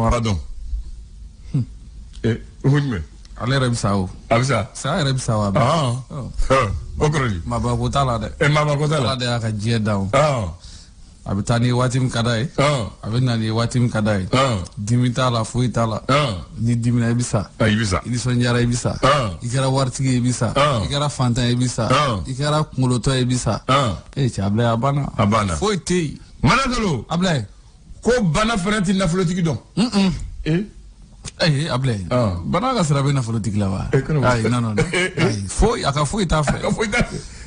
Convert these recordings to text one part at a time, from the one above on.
Pardon. Uhunme. Ale rebisao. Abisa. Sa rebisao. Okroli. Maba kotala de. Maba kotala. De aka jedaw. Abitani watim kadai. Abinani watim kadai. Dimita la fuita la. Ni dimina ibisa. Ibisa. Ni sonjara ibisa. Ikara wartigi ibisa. Ikara fanta ibisa. Ikara kungoloto ibisa. Chabla abana. Abana. Foiti. Manadolo. Abla. Ko bana ferenti na folotigi don. Abla. Bana ka sirabe na folotigi la wa. Ai non. Foi aka foi ta fe.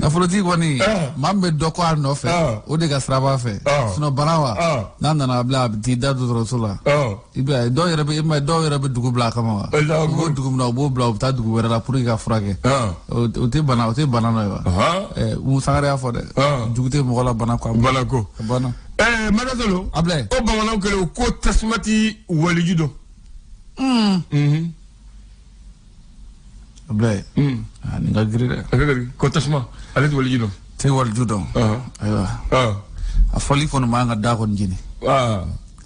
Na folotigi woni mambe doko no fe. O de ka siraba fe. Sino bana wa. Nana abla ti dadu rosula. Ibe do yere be dugu bla kama wa. Go dugu na bo bla ta dugu wera la pour ka frage. O te bana no wa. Mu sangare afo de. Dugu te mo la bana ko. Bana. Manadolo. Abla. O bamana ko ko tasmati walijudo. Abla. Ninga grire. Ko tasma ale walijudo. Te walijudo. Aywa. A foli fon ma nga da kon jini.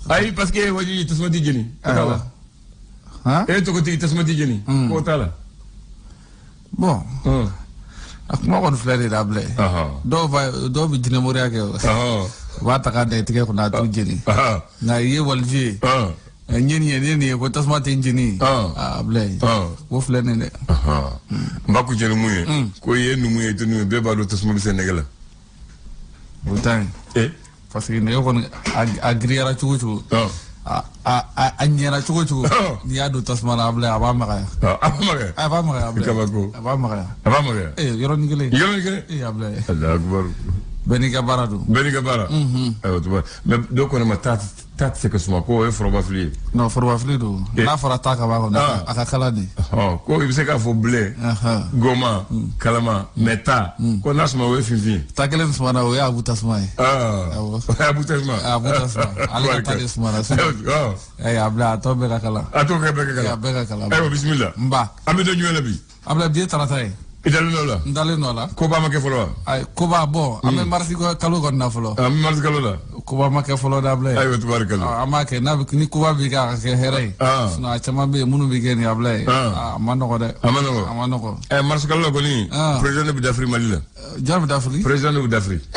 Ay parce que wali tasmati jini. To ko ti tasmati jini. Ko tala. Bon. Akuma kon flere da Abla. Do bi jini mo riake. Wata ka de tike ko na tu jini. Na ye walji. Nyeni ko tasmati jini. Abla. Wo flere ne. Mbaku jeni muye. Ko ye nu muye to nu be ba do tasmati Sénégal. Autant. Parce que ne ko agriera chuchu. Anyera chuchu. Ni adu tasmana Abla abamaga. Abamaga. Yoro ngile. Abla. Allah akbar. Beniga baradu. Ayo to mais do ko ma tat c'est que suma ko e foroba fli. No foroba fli do. Na fora taka ba ko aka kala ni. Ko ibe se ka fo blé. Goma, kalama, meta. Ko nasma we fifi. Takelen suma na we abu tasma. Abu tasma. Ale ka tasma na. Abla to be kala. Be kala. Ayo bismillah. Mba. Amido nyela bi. Abla bi tarata. Ndale no la. Ko ba ma ke folo. Ay ko ba bon. Ame marsi ko kalo ko na folo. Marsi kalo la. Ko ba ma ke folo da Abla. Ay tabarakallah. Ama ke na ni ko ba bi ka ke here. Na chama be munu bi ke ni Abla. Amano ko de. Amano ko. Marsi kalo ko ni président bi d'Afrique Mali la. Jarbi d'Afrique. Président bi d'Afrique.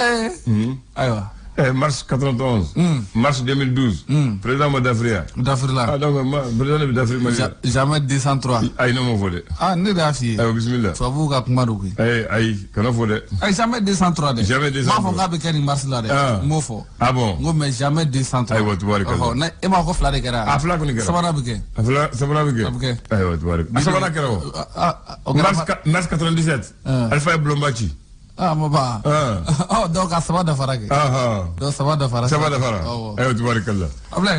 Aywa. Mars 91, mars 2012, président d'Afrique. D'Afrique là. Donc, président d'Afrique Mali. Jamais 203. Aïe, non, mon volé. Ne d'afi. Bismillah. Soit vous ka kuma do ki. Aïe, kana volé. Jamais 203 de. Jamais 203. Ma fo ka be keni mars là de. Mo fo. Bon. Ngo mais jamais 203. Aïe, wa tabarakallah. Na e ma ko fla de kera. Fla ko ni kera. Sabana be ke. Sabana be ke. Aïe, wa tabarakallah. Sabana kera. Mars 97. Alpha Blombachi. Maba. Donc à ça va de farage. Donc ça va de farage. Ça va de farage. Eh, tabarakallah. Abla.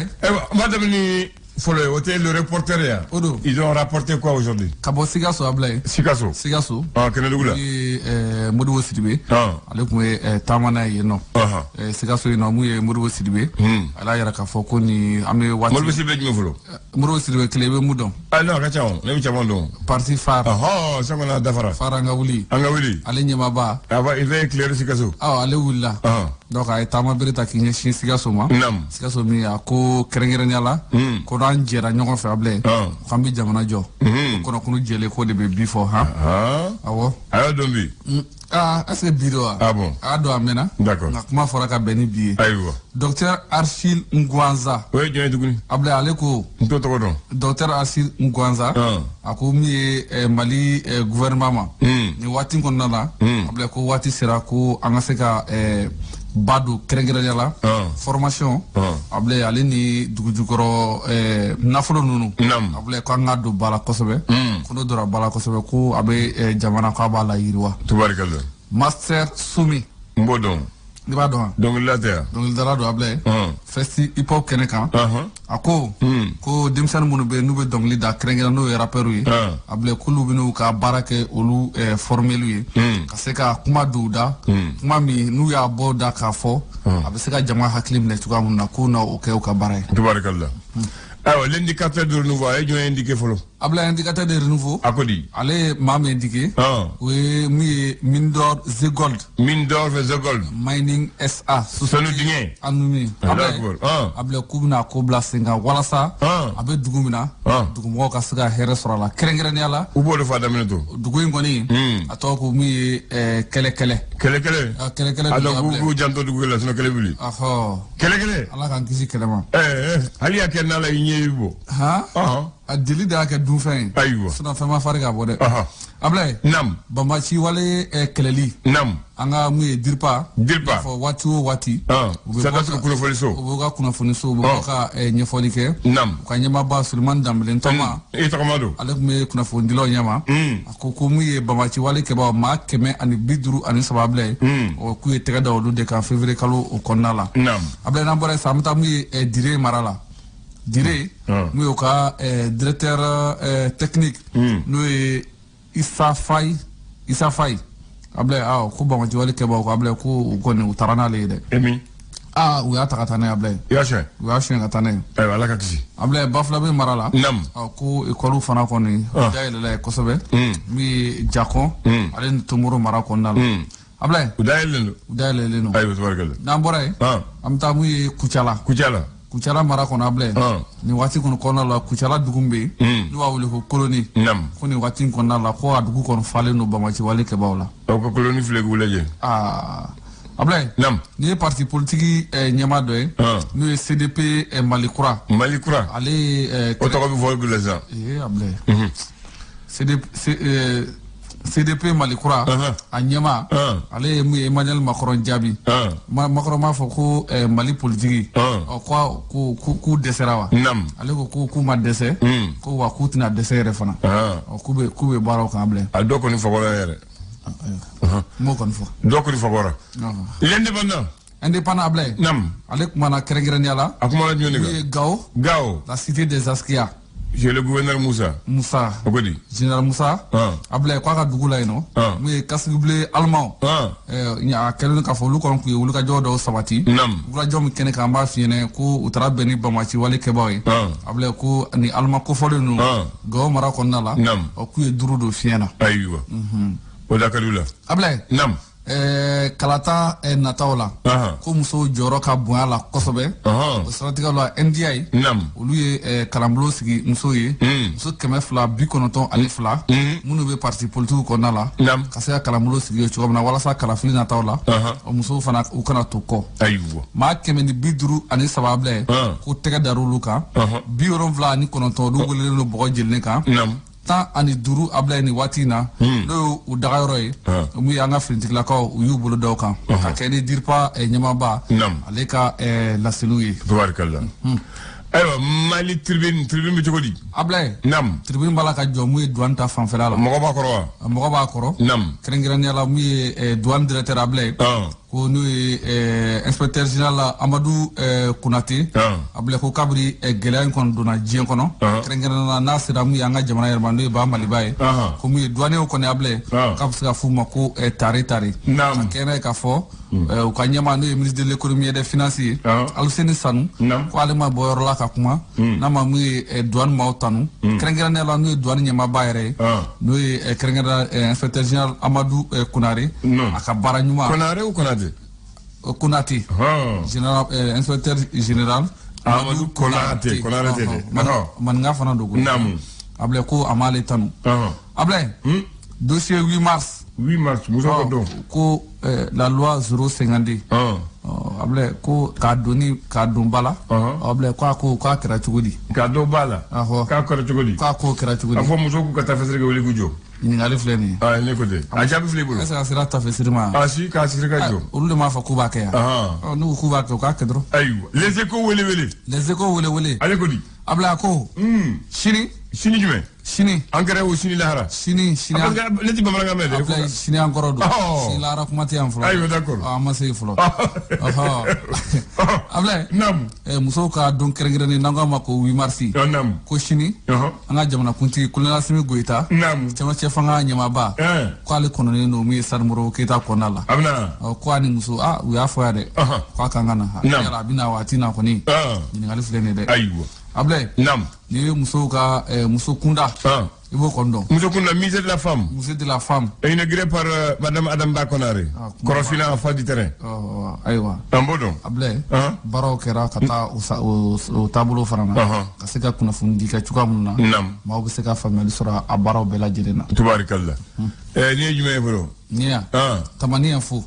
Madame ni Follow hôtel le reporter là. Ils ont rapporté quoi aujourd'hui? Kabo Sigaso Abla. Sigaso. Kenedugula. Modou Sidibé. Ale ko tamana ye no. Sigaso no mu ye Modou Sidibé. Ala yara ka foko ni ame wati. Modou Sidibé me follow. Modou Sidibé klebe mudon. Non, ka chawo. Ne mi chawo don. Parti phare. Ça m'a dafara. Phare ngawuli. Angawuli. Ale nyema ba. Il va éclairer Sigaso. Ale wula. Donc ay tama berita kinye shin Sigaso ma. Nam. Sigaso mi ko kerengere nyala. Ko ran jera nyoko fa Abla. Kambi jamana jo. Kono kunu jele ko de be before awo. Ayo dombi. Est-ce que biro bon. Do amena. D'accord. Na kuma fora ka beni bi. Aywa. Docteur Archil Ngwanza. Oui, je duguni. Abla ale ko. Ntoto ko don. Docteur Archil Ngwanza. Ako mi Mali gouvernement. Ni wati ko nana. Abla ko wati sera ko anga se ka badu kerengere la formation Abla ale ni dugujukoro nafolo nunu Abla ko anga do bala kosobe ko do dora bala kosobe ko abe jamana ko bala yirwa tubarakallah master sumi mbodon diba don donc la terre donc il dara do Abla festi hip hop kenekan ako ko dimsan munu be nube donc li da kerengere no rapper yi Abla ko lu binu ka barake olu formel yi ka se ka kuma douda kuma mi nu ya boda ka fo abe se ka jama haklim ne tuka mun na ko na o ke o ka bare tubarakallah. Alors, l'indicateur de renouveau, il y a indiqué follow. Ablaye indicateur de renouveau. Akodi. Allez, mam indiqué. Oui, Mindor The Gold. Mindor The Gold. Mining SA. Sonu dingue. Anumi. Ablaye kubna kobla singa walasa. Abe dugumina. Dugumo kasga here sorala. Kerengere ala. Ubo de fada minuto. Dugu ngoni. Atoko mi kele. Kele. Adu janto dugu la sino kele buli. Kele. Ala kan kisi kelema. Ali akenna la yibo. A dili da ka dun fɛn ayiwa sinon fɛn ma fari ka bɔ dɛ Ablaye nam bamaci wale kɛlɛli nam an ka mun ye diripa fɔ waati o waati sadasi kunnafoni so u b'u ka kunnafoni so u b'u ka ɲɛfɔli kɛ nam u ka ɲɛmaaba Sulemani Danbele Ntɔma i tɔgɔma don ale tun bɛ kunnafoni dilaw ɲɛma a ko mun ye bamaci wale kɛbaaw maa 153 Ablaye k'u ye tɛgɛ da olu de kan février kalo o kɔnɔna la Ablaye n'an bɔra yen sisan an bɛ taa mun ye Dire mara la Dire n'o y'o ka directeur technique n'o ye Issa Faye Ablaye ko bamaci wale kɛbaaw ko Ablaye ko u kɔni u taara n'ale ye dɛ u y'a ta ka taa n'a ye Ablaye u y'a siyɛn ka taa n'a ye Ala ka kisi Ablaye Bafulabe mara la ko école fana kɔni dayɛlɛla ye kosɛbɛ min ye Jakɔn ale ni Tomoro mara kɔnɔna la Ablaye u dayɛlɛlen don n'an bɔra yen an bɛ taa mun ye Kucala mara kɔnɔ Ablaye ni waati kɔnɔ kɔnɔna la Kucala dugu bɛ yen n'u b'a wele ko koloni ko ni waati kɔnɔna la ko a dugu kɔnɔ falen don bamaci wale kɛbaaw la ko koloni filɛ k'u lajɛ Ablaye ni ye parti politique ɲɛma dɔ ye n'o ye CDP Malikura ale o tɔgɔ bɛ fɔ olu la sisan Ablaye CDP Malikura a ɲɛma ale ye mun ye Emmanuel Macron jaabi Macron m'a fɔ ko Mali politique k'u dɛsɛra wa ale ko k'u ma dɛsɛ ko wa k'u tɛna dɛsɛ yɛrɛ fana k'u bɛ baaraw kan Ablaye a dɔ kɔni fagɔra yɛrɛ m'o kɔni fɔ dɔ kɔni fagɔra indépendant Ablaye ale kumana kɛrɛnkɛrɛnnenya la a kumana jumɛn de kan Gao la cité des Askia j'ai le gouverneur Moussa Ogodi général Moussa Ablaye k'a ka dugu la yen nɔ mun ye kasigibile allemand a kɛlen k'a fɔ olu kɔni tun ye wulikajɔ dɔw sabati wulikajɔ min kɛnɛ kan an b'a f'i ɲɛna ko u taara bɛn ni bamaci wale kɛbaaw ye Ablaye ko ni allemand kofɔlen ninnu Gao mara kɔnɔna la k'u ye duuru don fiɲɛ na ayiwa o da ka di u la Ablaye kalata nataw la ko musow jɔyɔrɔ ka bonya la kosɛbɛ o siratigɛ la NDI olu ye kalanbulon sigi musow ye muso 292 minnu bɛ parti politique kɔnɔna la ka se ka kalanbulon sigi cogo min na walasa kalafili nataw la o musow fana u kana to kɔ maa 153 Ablaye ko tɛgɛ dar'olu kan 79 olu welelen don bɔgɔ jeninen kan 15 Ablaye ni waati in na n'o u dagayɔrɔ ye mun ye an ka finitigilakaw u y'u bolo daw kan ka kɛ ni diripa ɲɛmaaba ale ka laseliw ye ayiwa Mali tribune bɛ cogo di Ablaye tribune b'a la ka jɔ mun ye douane ta fanfɛla la mɔgɔ b'a kɔrɔ wa mɔgɔ b'a kɔrɔ kɛrɛnkɛrɛnnenya la mun ye douane directeur Ablaye ko n'o ye inspecteur général Amadou Konate Ablaye ko kabiri gɛlɛya in kɔni donna diɲɛ kɔnɔ kɛrɛnkɛrɛnnenya la n'a sera mun ye an ka jamana yɛrɛ ma n'o ye Ba Maliba ye ko mun ye douaniers kɔni Ablaye k'a bɛ se ka f'u ma ko tare ka kɛ n'a ye k'a fɔ u ka ɲɛmaa n'o ye ministre de l'économie et des finances ye Aluseni Sanu ko ale ma bɔ yɔrɔ la ka kuma n'a ma mun ye douane maaw tanu kɛrɛnkɛrɛnnenya la n'o ye douane ɲɛmaaba yɛrɛ ye n'o ye kɛrɛnkɛrɛnnenya inspecteur général Amadou Konare a ka baara ɲuman Konate général inspecteur général Amadou Konate maninga fana dogo Ablaye ko a m'ale tanu Ablaye dossier 8 mars muso ko don ko la loi 052 Ablaye ko k'a don ba la Ablaye k'a kɛra cogo di k'a don ba la k'a kɛra cogo di k'a ko kɛra cogo di a fɔ muso k'u ka tafesiri kɛ wele k'u jɔ ɲininkali filɛ nin ye ne ko ten a jaabi filɛ i bolo est-ce que a sera tafesiri ma si k'a siri ka jɔ olu de m'a fɔ k'u b'a kɛ yan n'u ko k'u b'a kɛ u k'a kɛ dɔrɔn ayiwa les échos wele ale ko di Ablaye ko sini jumɛn sini an kɛra o sini lahara sini ne ti bamanankan mɛn dɛ Ablaye sini an kɔrɔ don sini lahara kuma tɛ yan fɔlɔ ayiwa d'accord an ma se fɔlɔ Ablaye musow ka don kɛrɛnkɛrɛnnen n'an k'a ma ko 8 mars ko sini an ka jamanakuntigi Kolonɛli Asimi Goyita cɛmancɛ fanga ɲɛmaaba k'ale kɔnɔnen don min ye Sadimoro Keyita kɔnɔna la ko a ni muso u y'a fɔ yan dɛ k'a kan ka na yala a bɛna waati na kɔni ɲininkali filɛ nin ye dɛ ayiwa Ablaye ni muso ka muso kunda il faut condom muso kunda musée de la femme inauguré par madame Adam Bakonare Korofina en face du terrain aywa ambodon able baro kera kata o tableau farana ka se ka kunafundi ka cuka munna ma be se ka family sura a baro bela jirena tubarikallah ni jume bro niya tamani info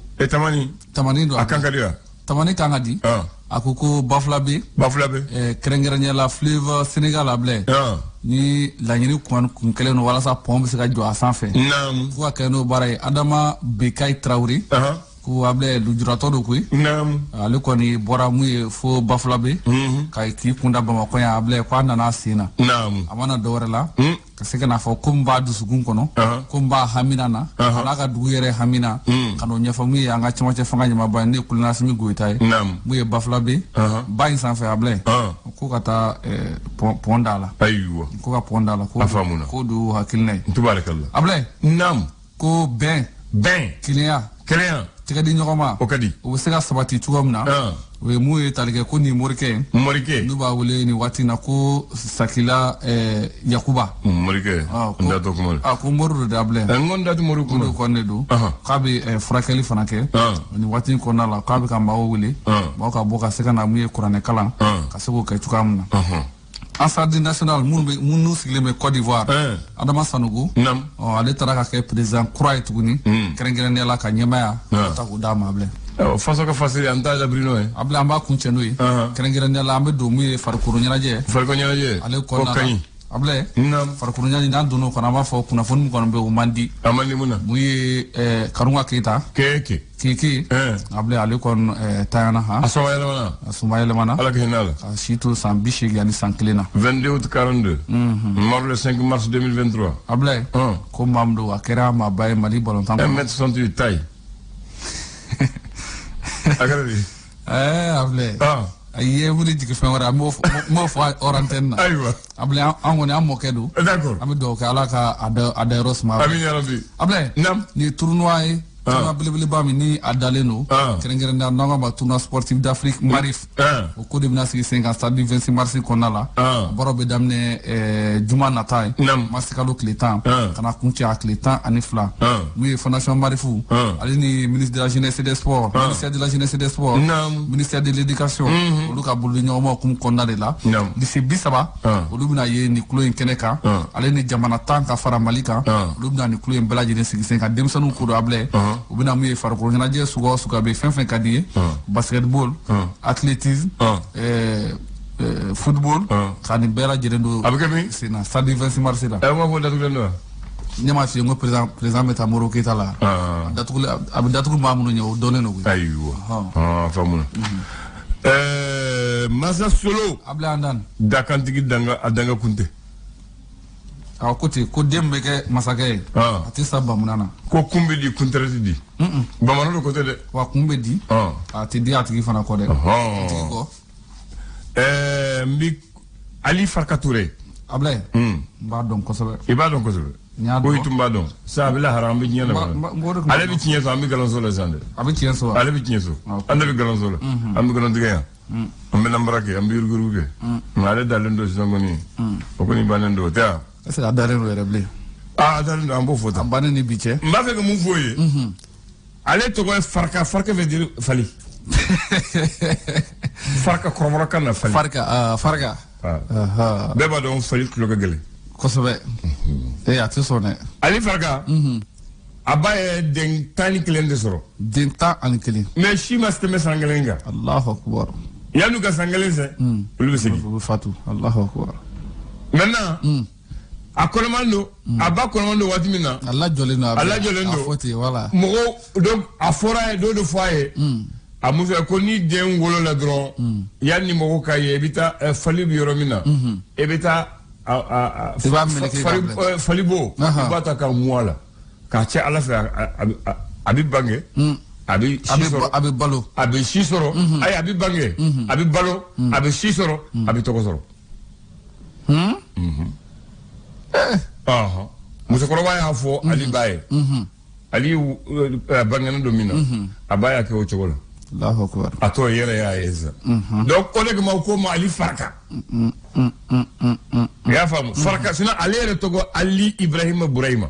tamani do akankadiya tamani kangadi akoko baflabe kerengerenya la fleuve Sénégal able ni laɲini kun kelen no walasa pont bɛ se ka jɔ a sanfɛ fo ka kɛ n'o baara ye Adama Bekay Traoré ko able lujuratɔ do koyi ale kɔni bɔra mun ye fo Bafulabe ka k'i kunda Bamakɔ yan able ko a nana sen na a mana dɔ wɛrɛ la ka se ka n'a fɔ ko n b'a dusukun kɔnɔ ko n b'a hamina na a n'a ka dugu yɛrɛ hamina ka n'o ɲɛfɔ mun ye an ka cɛmancɛ fanga ɲɛmaaba ye ne ye Kulinasimi Goyita ye mun ye Bafulabe ba in sanfɛ able ko ka taa pont da la ko ka pont da la ko do hakilina ye tubarakallah able ko bɛn keleya tɛgɛ di ɲɔgɔn ma o ka di o bɛ se ka sabati cogo min na o ye mun ye tali kɛ ko ni morikɛ n'u b'a wele ni waati na ko Sakila Yakuba morikɛ n da to kuma la ko mori do dable n da to mori ko ne do k'a bɛ furakɛli fana kɛ ni waati in kɔnɔna la k'a bɛ ka maaw wele maaw ka bɔ ka se ka na mun ye kuranɛ kalan ka se k'o kɛ cogoya min na Assemblée nationale minnu sigilen bɛ Côte d'Ivoire Adama Sanogo ale taara ka kɛ président kura ye tuguni kɛrɛnkɛrɛnnenya la ka ɲɛmaya ka taa k'o d'a ma bilen faso ka fasiri an t'a jabiri n'o ye an b'a kuncɛ n'o ye kɛrɛnkɛrɛnnenya la an bɛ don mun ye farikolo ɲɛnajɛ ale kɔnɔna Ablaye farikolo ɲɛnajɛ n'an donn'o kɔnɔ an b'a fɔ kunnafoni min kɔni bɛ o man di mun na mun ye Karunga Keita Keke Ablaye ale kɔni tanyana a suma yɛlɛmana ala ka hinɛ la ka si to san 80 ani san 1 na 22 août 42 mort le 5 mars 2023 Ablaye ko Mamdo a kɛra maaba ye Mali ballontan 1m68 taille agaradi Ablaye ayi wuli jigi fɛn wɛrɛ m'o fɔ hors antenne na ayiwa Ablaye an kɔni an mɔkɛ don d'accord an bɛ dugawu kɛ ala ka a dayɔrɔ suma amin ya rabbi Ablaye ni ye tournoi ye tournoi belebeleba min ni a dalen don kɛrɛnkɛrɛnnenya n'an k'a ma tournoi sportif d'Afrique Marif o ko de bɛna sigi sen kan samedi 26 mars kɔnɔna la baaraw bɛ daminɛ juma nata ye mars kalo tile 10 ka na kuncɛ a tile 12 mun ye fondation Marifu ale ni ministre de la jeunesse et des sports ministère de la jeunesse et des sports ministère de l'éducation olu ka bolo ɲɔgɔnma hukumu kɔnɔna de la lycée 30 olu bɛna ye nin kulo in kɛnɛ kan ale ni jamana 10 ka fara Mali kan olu bɛna nin kulo in bɛɛ lajɛlen sigi sen kan denmisɛnninw ko don Ablaye u bɛna mun ye farikolo ɲɛnajɛ suguya o suguya bɛ fɛn fɛn ka di ye basketball athlétisme football ka nin bɛɛ lajɛlen don a bɛ kɛ min sen na samedi 26 mars la a b'a fɔ datugulen don wa ne m'a f'i ye n ko président bɛ taa Moro Keita la a bɛ datugu maa minnu ɲɛ o dɔnnen don ayiwa faamu na Masa Solo Ablaye Andane dakantigi a danga kunte ko ten ko den bɛ kɛ masakɛ ye a tɛ sa bamunan na ko kun bɛ di kun tɛ di bamanan do ko tɛ dɛ wa kun bɛ di a tɛ di a tigi fana kɔ dɛ a tigi kɔ n bɛ Ali Farka Touré Ablaye n b'a dɔn kosɛbɛ i b'a dɔn kosɛbɛ ko i tun b'a dɔn sa a bɛ lahara an bɛ diɲɛ na ale bɛ tiɲɛ so an bɛ galanso la sisan dɛ a bɛ tiɲɛ so ale bɛ tiɲɛ so an bɛ galanso la an bɛ galantigɛ yan an bɛ nambara kɛ an bɛ yuruguyurugu kɛ nka ale dalen don sisan kɔni o kɔni bannen don o tɛ yan est-ce que a dalen don yɛrɛ bilen a dalen don an b'o fɔ tan a bannen ni bi cɛ n b'a fɛ ka mun f'o ye ale tɔgɔ ye Farka veut dire fali Farka kɔrɔbɔrɔkan na fali Farka bɛɛ b'a dɔn fali tulo ka gɛlɛn kosɛbɛ a tɛ sɔn dɛ Ali Farka a ba ye den 11 de sɔrɔ den 11 mais si ma se tɛmɛ san 1 kan Allahu akbar yan'u ka san 1 sɛ olu bɛ segin u bɛ fatu Allahu akbar maintenant a kɔnɔman don a ba kɔnɔman don waati min na a lajɔlen don a lajɔlen don a fɔ ten voilà mɔgɔw donc a fɔra ye dɔ de fɔ a ye a muso ye ko ni den wolola dɔrɔn yanni mɔgɔw ka ye i bɛ taa fali bɛ yɔrɔ min na i bɛ taa falibo i b'a ta ka mun a la k'a cɛ Ala fɛ a bɛ bange a bɛ balo a bɛ si sɔrɔ ayi a bɛ bange a bɛ balo a bɛ si sɔrɔ a bɛ tɔgɔ sɔrɔ musokɔrɔba y'a fɔ Ali ba ye Ali bangena don min na a ba y'a kɛ o cogo la Allahu akbar a tɔ yɛrɛ y'a ye sisan donc o de kama ko ma Ali Farka y'a faamu faraka sina ale yɛrɛ tɔgɔ Ali Ibrahima Burahima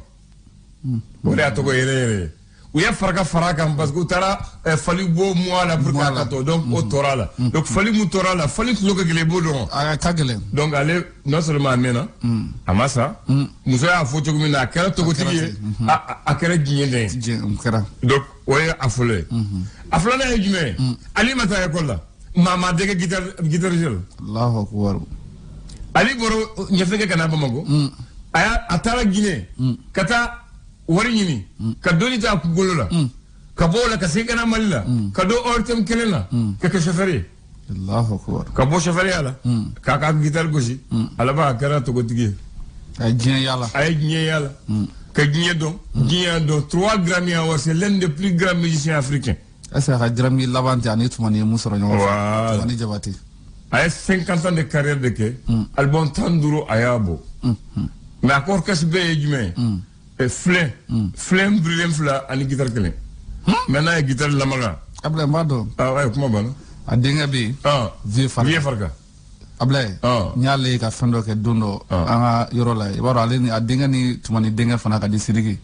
o de y'a tɔgɔ yɛrɛ u ye faraka fara kan parce que u taara fali bɔ mois la pour que ka to donc o tora la donc fali mu tora la fali tulo ka gɛlɛn b'o dɔn a ka gɛlɛn donc ale non seulement a mɛnna a ma sa muso y'a fɔ cogo min na a kɛra tɔgɔtigi ye a kɛra diɲɛ den ye donc o ye a fɔlɔ ye a filanan ye jumɛn ye ale ma taa école la maa ma dege guitariste la Allahu akbar ali bɔra ɲɛfɛkɛ ka na Bamako a taara Guinée ka taa wari ɲini ka dɔnni ta kunkolo la ka bɔ o la ka segin ka na Mali la ka don ORTM kelen na ka kɛ chauffeur ye Allahu akbar ka bɔ chauffeur la k'a ka guitare gosi a laban a kɛra tɔgɔtigi ye a ye diɲɛ yala a ye diɲɛ yala ka diɲɛ dɔn 3 Grammy Awards c'est l'un des plus grands musiciens africains est-ce que a ka Grammy laban tɛ ani Tumani ye mun sɔrɔ ɲɔgɔn fɛ Tumani Jabate a ye 50 ans de carrière de kɛ album 15 a y'a bɔ mais a ka orchestre bɛɛ ye jumɛn ye Flin Brûlé fila ani guitare kelen maintenant a ye guitare lamaga Ablaye n b'a dɔn ayi kuma banna a denkɛ bɛ yen Vieux Farka Ablaye n y'ale ye ka fɛn dɔ kɛ don dɔ an ka yɔrɔ la i b'a dɔn ale ni a denkɛ ni Tumani denkɛ fana ka di Sidiki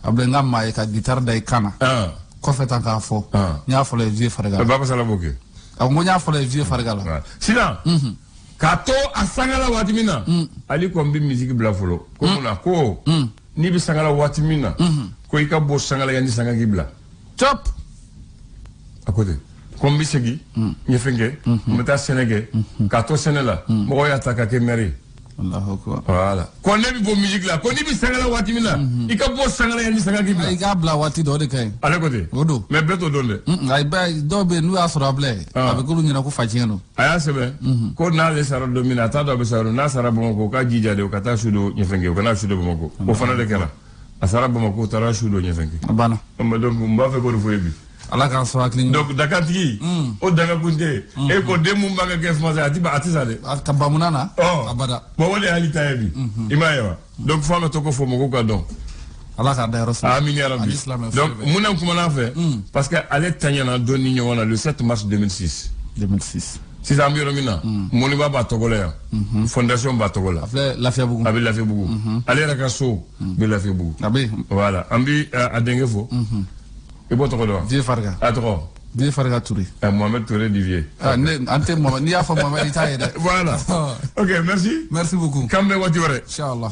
Ablaye n ka maa ye ka guitare da i kan na kɔfɛ tan k'a fɔ n y'a fɔlɔ ye Vieux Farka Baba Sala b'o kɛ a ko n y'a fɔlɔ ye Vieux Farka la sisan k'a to a sangala waati min na ale kɔni bɛ misiki bila fɔlɔ ko munna ko n'i bɛ sangala waati min na ko i ka bɔ sangala yanni sanga k'i bila top a ko ten ko n bɛ segin n ye fɛn kɛ n bɛ taa sɛnɛ kɛ k'a to sɛnɛ la mɔgɔw y'a ta ka kɛ maire ye Allahu akbar voilà ko ne bɛ bɔ misiki la ko n'i bɛ sangala waati min na i ka bɔ sangala yanni sanga k'i bila i k'a bila waati dɔ o de ka ɲi ale ko ten o don mais bɛɛ t'o dɔn dɛ ayi dɔw bɛ yen n'u y'a sɔrɔ Ablaye a bɛ k'olu ɲɛna ko facɛn don a y'a sɛbɛn ko n'ale sara don min na a t'a dɔn a bɛ sara don n'a sara Bamako o k'a jija de o ka taa su don ɲɛfɛnkɛ o kana su don Bamako o fana de kɛra a sara Bamako o taara su don ɲɛfɛnkɛ a banna donc n b'a fɛ k'o de fɔ ye bi Ala k'an sɔrɔ hakili donc dakatigi o dagakun tɛ e ko den mun b'a kɛ kɛ fuma a tɛ sa dɛ ka bamuna na abada bon o de y'ale ta ye bi i m'a ye wa donc fo an ka to ko fɔ mɔgɔw ka dɔn Ala k'a da yɔrɔ sɔrɔ amin ya rabi donc mun na kumana fɛ parce que ale taɲana don ni ɲɔgɔn na le 7 mars 2006 sisan an bɛ yɔrɔ min na Moniba b'a tɔgɔ la yan fondation b'a tɔgɔ la a filɛ Lafiyabugu a bɛ Lafiyabugu ale yɛrɛ ka so bɛ Lafiyabugu a bɛ voilà an bɛ a denkɛ fɔ i b'o tɔgɔ dɔn Vieux Farka a tɔgɔ Vieux Farka Touré Mohamed Touré Divier an tɛ Mohamed n'i y'a fɔ Mohamed i t'a ye dɛ voilà ok merci beaucoup k'an bɛ waati wɛrɛ inchallah